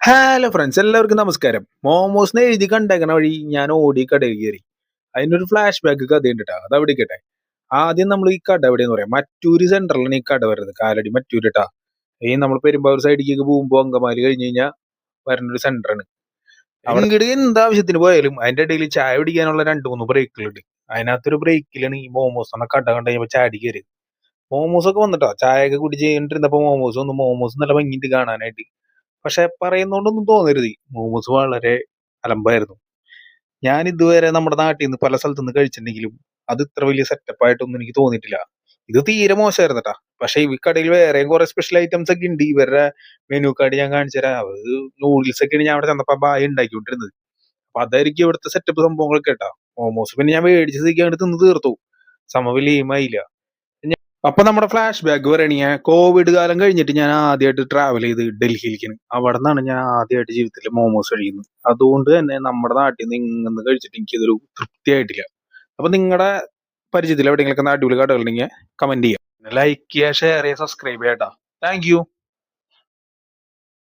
Hello friends, എല്ലാവർക്കും നമസ്കാരം. മോമോസ്ന്ന് എഴുതി കണ്ടേക്കണ വഴി ഞാൻ ഓടി കടയിൽ കയറി. അതിനൊരു ഫ്ലാഷ് ബാക്ക് കഥയുണ്ട് ട്ടാ. അത് അവിടെ ഇരിക്കട്ടെ. ആദ്യം നമ്മൾ ഈ കട എവിടെയെന്ന് പറയാം, മറ്റൂര് സെന്ററിലാണ് ഈ കട വരുന്നത്. കാലടി മറ്റൂര് ട്ടാ. ഈ നമ്മൾ പെരുമ്പാവൂർ സൈഡിലേക്ക് പോകുമ്പോൾ അങ്കമാലി കഴിഞ്ഞ് കഴിഞ്ഞാൽ വരുന്നൊരു സെന്ററാണ്. അവിടെ എന്താവശ്യത്തിന് പോയാലും അതിന്റെ ഇടയിൽ ചായ പിടിക്കാനുള്ള 2-3 ബ്രേക്കുകളുണ്ട്. അതിനകത്തൊരു ബ്രേക്കിലാണ് ഈ മോമോസ് എന്ന കട കണ്ട് കഴിഞ്ഞപ്പോൾ ചാടി കയറി. മോമോസ് ഒക്കെ വന്നിട്ടോ, ചായയൊക്കെ കുടിച്ച് കഴിഞ്ഞിട്ടിരുന്നപ്പോ മോമോസ് നല്ല ഭംഗിയുണ്ട് കാണാനായിട്ട്. പക്ഷെ പറയുന്നോണ്ടൊന്നും തോന്നരുത്, മോമോസ് വളരെ അലമ്പായിരുന്നു. ഞാൻ ഇതുവരെ നമ്മുടെ നാട്ടിൽ നിന്ന് പല സ്ഥലത്തുനിന്ന് കഴിച്ചിട്ടുണ്ടെങ്കിലും അത് ഇത്ര വലിയ സെറ്റപ്പ് ആയിട്ടൊന്നും എനിക്ക് തോന്നിയിട്ടില്ല. ഇത് തീരെ മോശമായിരുന്നു കേട്ടാ. പക്ഷെ ഈ കടയിൽ വേറെയും കുറെ സ്പെഷ്യൽ ഐറ്റംസ് ഒക്കെ ഉണ്ട്. ഇവരുടെ മെനു കാർഡ് ഞാൻ കാണിച്ചു തരാം. അത് നൂഡിൽസ് ഒക്കെയാണ് ഞാൻ അവിടെ ചെന്നപ്പോ ബായി ഉണ്ടാക്കിക്കൊണ്ടിരുന്നത്. അപ്പൊ അതായിരിക്കും ഇവിടുത്തെ സെറ്റപ്പ് സംഭവങ്ങളൊക്കെ കേട്ടാ. മോമോസ് പിന്നെ ഞാൻ മേടിച്ച് സ്ഥിതിക്ക് തിന്ന് തീർത്തു. സമവലിയുമായില്ല. അപ്പൊ നമ്മുടെ ഫ്ലാഷ് ബാക്ക് പറയണ കോവിഡ് കാലം കഴിഞ്ഞിട്ട് ഞാൻ ആദ്യമായിട്ട് ട്രാവൽ ചെയ്ത് ഡൽഹിയിലേക്ക്. അവിടെ നിന്നാണ് ഞാൻ ആദ്യമായിട്ട് ജീവിതത്തിൽ മോമോസ് കഴിക്കുന്നത്. അതുകൊണ്ട് തന്നെ നമ്മുടെ നാട്ടിൽ നിന്ന് ഇങ്ങനെ കഴിച്ചിട്ട് എനിക്കിതൊരു തൃപ്തിയായിട്ടില്ല. അപ്പൊ നിങ്ങളുടെ പരിചയത്തിൽ എവിടെയെങ്കിലും അടിപൊളി കടകളുണ്ടെങ്കിൽ കമന്റ് ചെയ്യാം, ലൈക്ക് ചെയ്യുക, ഷെയർ ചെയ്യുക, സബ്സ്ക്രൈബ് ചെയ്യാം. Thank you.